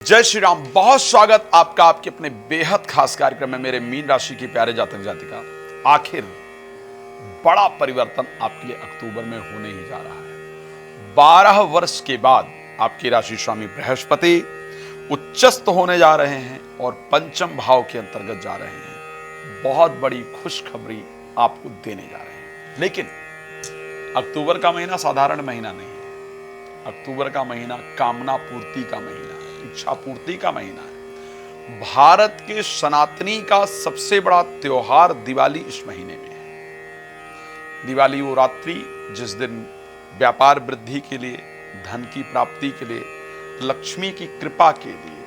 जय श्री राम। बहुत स्वागत आपका आपके अपने बेहद खास कार्यक्रम में। मेरे मीन राशि की प्यारे जातक जातिका, आखिर बड़ा परिवर्तन आपके लिए अक्टूबर में होने ही जा रहा है। 12 वर्ष के बाद आपकी राशि स्वामी बृहस्पति उच्चस्थ होने जा रहे हैं और पंचम भाव के अंतर्गत जा रहे हैं। बहुत बड़ी खुशखबरी आपको देने जा रहे हैं। लेकिन अक्टूबर का महीना साधारण महीना नहीं है। अक्टूबर का महीना कामना पूर्ति का महीना है, इच्छा पूर्ति का महीना है। भारत के सनातनी का सबसे बड़ा त्योहार दिवाली इस महीने में है। दिवाली वो रात्रि जिस दिन व्यापार वृद्धि के लिए, धन की प्राप्ति के लिए, लक्ष्मी की कृपा के लिए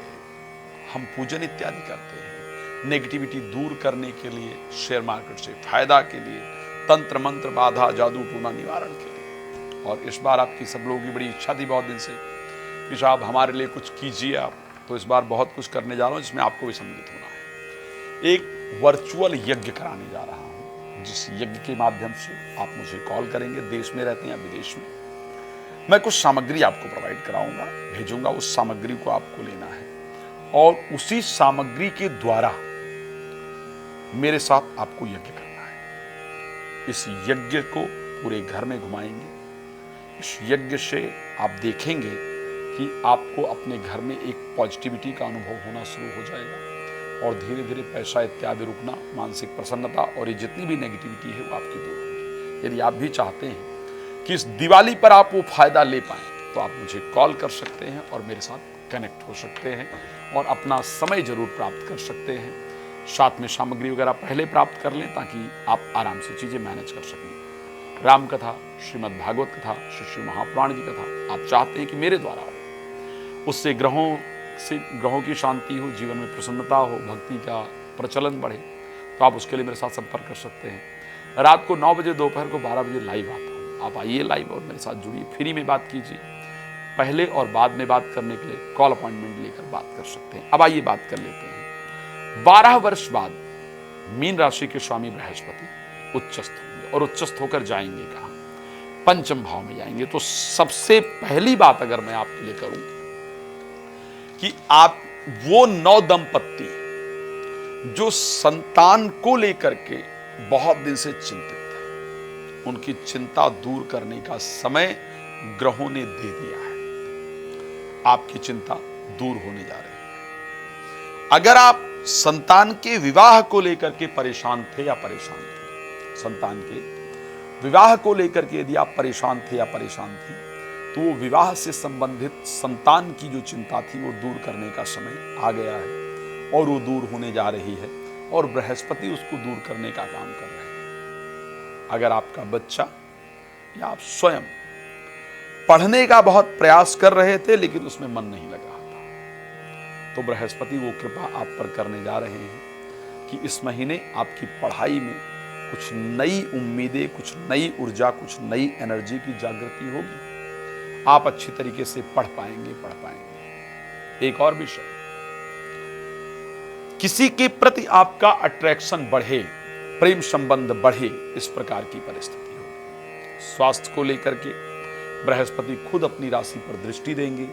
हम पूजन इत्यादि करते हैं। नेगेटिविटी दूर करने के लिए, शेयर मार्केट से फायदा के लिए, तंत्र मंत्र बाधा जादू टूना निवारण के लिए। और इस बार आपकी सब लोगों की बड़ी इच्छा थी बहुत दिन से कि साहब हमारे लिए कुछ कीजिए आप, तो इस बार बहुत कुछ करने जा रहा हूं जिसमें आपको भी सम्मिलित होना है। एक वर्चुअल यज्ञ कराने जा रहा हूं, जिस यज्ञ के माध्यम से आप मुझे कॉल करेंगे, देश में रहते हैं या विदेश में। मैं कुछ सामग्री आपको प्रोवाइड कराऊंगा, भेजूंगा। उस सामग्री को आपको लेना है और उसी सामग्री के द्वारा मेरे साथ आपको यज्ञ करना है। इस यज्ञ को पूरे घर में घुमाएंगे। इस यज्ञ से आप देखेंगे कि आपको अपने घर में एक पॉजिटिविटी का अनुभव होना शुरू हो जाएगा और धीरे धीरे पैसा इत्यादि रुकना, मानसिक प्रसन्नता और ये जितनी भी नेगेटिविटी है वो आपकी दूर होगी। यदि आप भी चाहते हैं कि इस दिवाली पर आप वो फायदा ले पाएं तो आप मुझे कॉल कर सकते हैं और मेरे साथ कनेक्ट हो सकते हैं और अपना समय जरूर प्राप्त कर सकते हैं। साथ में सामग्री वगैरह पहले प्राप्त कर लें ताकि आप आराम से चीजें मैनेज कर सकें। राम कथा, श्रीमद् भागवत कथा, श्री महापुराण की कथा आप चाहते हैं कि मेरे द्वारा हो, उससे ग्रहों की शांति हो, जीवन में प्रसन्नता हो, भक्ति का प्रचलन बढ़े, तो आप उसके लिए मेरे साथ संपर्क कर सकते हैं। रात को 9 बजे, दोपहर को 12 बजे लाइव आता हूँ। आप आइए लाइव और मेरे साथ जुड़िए, फ्री में बात कीजिए। पहले और बाद में बात करने के लिए कॉल अपॉइंटमेंट लेकर बात कर सकते हैं। अब आइए बात कर लेते हैं। 12 वर्ष बाद मीन राशि के स्वामी बृहस्पति उच्चस्थ होंगे और उच्चस्थ होकर जाएंगे कहाँ? पंचम भाव में जाएंगे। तो सबसे पहली बात अगर मैं आपके लिए करूं कि आप वो 9 दंपत्ति जो संतान को लेकर के बहुत दिन से चिंतित थे, उनकी चिंता दूर करने का समय ग्रहों ने दे दिया है। आपकी चिंता दूर होने जा रही है। अगर आप संतान के विवाह को लेकर के परेशान थे या परेशान थे, संतान के विवाह को लेकर के यदि आप परेशान थे या परेशान थी, तो वो विवाह से संबंधित संतान की जो चिंता थी वो दूर करने का समय आ गया है और वो दूर होने जा रही है और बृहस्पति उसको दूर करने का काम कर रहे हैं। अगर आपका बच्चा या आप स्वयं पढ़ने का बहुत प्रयास कर रहे थे लेकिन उसमें मन नहीं लग रहा था, तो बृहस्पति वो कृपा आप पर करने जा रहे हैं कि इस महीने आपकी पढ़ाई में कुछ नई उम्मीदें, कुछ नई ऊर्जा, कुछ नई एनर्जी की जागृति होगी। आप अच्छी तरीके से पढ़ पाएंगे। एक और विषय, किसी के प्रति आपका अट्रैक्शन बढ़े, प्रेम संबंध बढ़े, इस प्रकार की परिस्थिति होगी। स्वास्थ्य को लेकर के बृहस्पति खुद अपनी राशि पर दृष्टि देंगे,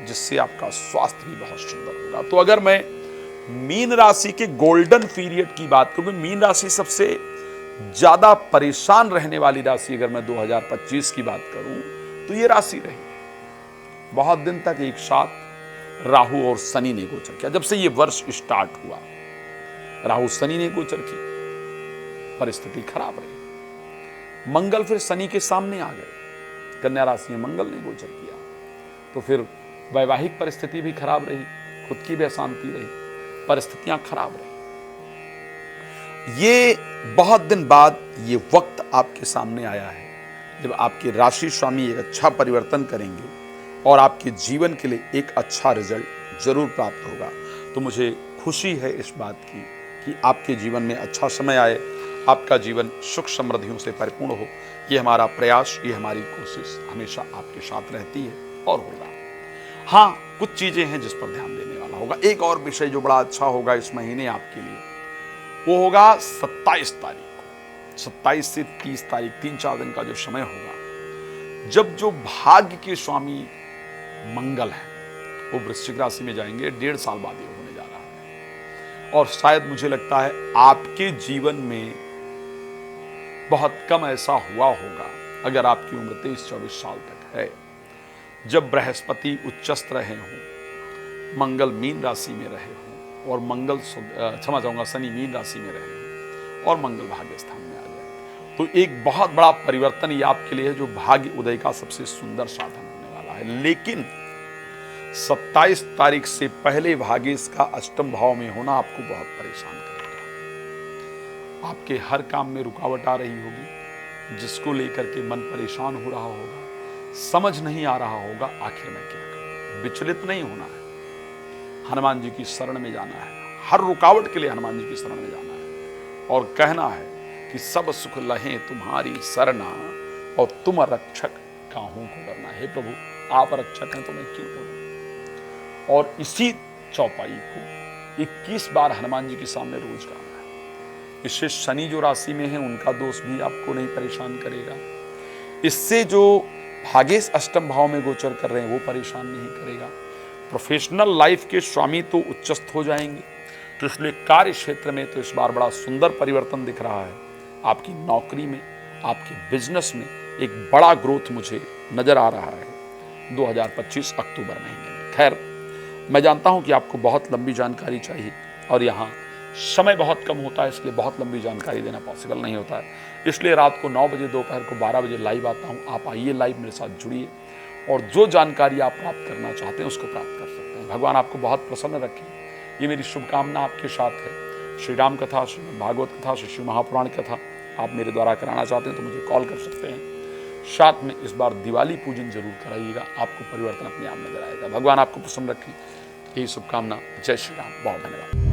जिससे आपका स्वास्थ्य भी बहुत सुंदर होगा। तो अगर मैं मीन राशि के गोल्डन पीरियड की बात करूं, मीन राशि सबसे ज्यादा परेशान रहने वाली राशि अगर मैं 2025 की बात करूं तो ये राशि रही है। बहुत दिन तक एक साथ राहु और शनि ने गोचर किया। जब से ये वर्ष स्टार्ट हुआ, राहु शनि ने गोचर किया, परिस्थिति खराब रही। मंगल फिर शनि के सामने आ गए, कन्या राशि में मंगल ने गोचर किया, तो फिर वैवाहिक परिस्थिति भी खराब रही, खुद की भी अशांति रही, परिस्थितियां खराब रही। ये बहुत दिन बाद ये वक्त आपके सामने आया है जब आपके राशि स्वामी एक अच्छा परिवर्तन करेंगे और आपके जीवन के लिए एक अच्छा रिजल्ट जरूर प्राप्त होगा। तो मुझे खुशी है इस बात की कि आपके जीवन में अच्छा समय आए, आपका जीवन सुख समृद्धियों से परिपूर्ण हो। ये हमारा प्रयास, ये हमारी कोशिश हमेशा आपके साथ रहती है और होगा। हाँ, कुछ चीजें हैं जिस पर ध्यान देने वाला होगा। एक और विषय जो बड़ा अच्छा होगा इस महीने आपके लिए, वो होगा 27 तारीख को। 27 से 30 तारीख, 3-4 दिन का जो समय होगा, जब जो भाग्य के स्वामी मंगल है वो वृश्चिक राशि में जाएंगे। 1.5 साल बाद ये होने जा रहा है। और शायद मुझे लगता है आपके जीवन में बहुत कम ऐसा हुआ होगा, अगर आपकी उम्र 23-24 साल तक है, जब बृहस्पति उच्चस्थ रहे हों, मंगल मीन राशि में रहे हों और मंगल क्षमा चाहूंगा शनि मीन राशि में रहे हों और मंगल भाग्य स्थान में आ जाए। तो एक बहुत बड़ा परिवर्तन ये आपके लिए है, जो भाग्य उदय का सबसे सुंदर साधन होने वाला है। लेकिन 27 तारीख से पहले भाग्येश का अष्टम भाव में होना आपको बहुत परेशान करेगा। आपके हर काम में रुकावट आ रही होगी, जिसको लेकर के मन परेशान हो रहा होगा, समझ नहीं आ रहा होगा आखिर में क्या करूं। विचलित नहीं होना है, हनुमान जी की शरण में जाना है। हर रुकावट के लिए हनुमान जी की शरण में जाना है और कहना है कि सब सुख लहे तुम्हारी सरना और तुम रक्षक काहू को डरना। हे प्रभु, आप रक्षक हैं तो मैं क्यों डरूं। और इसी चौपाई को 21 बार हनुमान जी के सामने रोज गाना है। इससे शनि जो राशि में है उनका दोष भी आपको नहीं परेशान करेगा। इससे जो भाग्येश अष्टम भाव में गोचर कर रहे हैं वो परेशान नहीं करेगा। प्रोफेशनल लाइफ के स्वामी तो उच्चस्थ हो जाएंगे, तो इसलिए कार्य क्षेत्र में तो इस बार बड़ा सुंदर परिवर्तन दिख रहा है। आपकी नौकरी में, आपके बिजनेस में एक बड़ा ग्रोथ मुझे नजर आ रहा है 2025 अक्टूबर महीने में। खैर, मैं जानता हूं कि आपको बहुत लंबी जानकारी चाहिए और यहाँ समय बहुत कम होता है, इसलिए बहुत लंबी जानकारी देना पॉसिबल नहीं होता है। इसलिए रात को 9 बजे, दोपहर को 12 बजे लाइव आता हूँ। आप आइए लाइव, मेरे साथ जुड़िए और जो जानकारी आप प्राप्त करना चाहते हैं उसको प्राप्त कर सकते हैं। भगवान आपको बहुत प्रसन्न रखे, ये मेरी शुभकामना आपके साथ है। श्री राम कथा, श्री भागवत कथा, श्री महापुराण कथा आप मेरे द्वारा कराना चाहते हैं तो मुझे कॉल कर सकते हैं। साथ में इस बार दिवाली पूजन जरूर कराइएगा, आपको परिवर्तन अपने आप नजर आएगा। भगवान आपको प्रसन्न रखें, यही शुभकामना। जय श्री राम। बहुत धन्यवाद।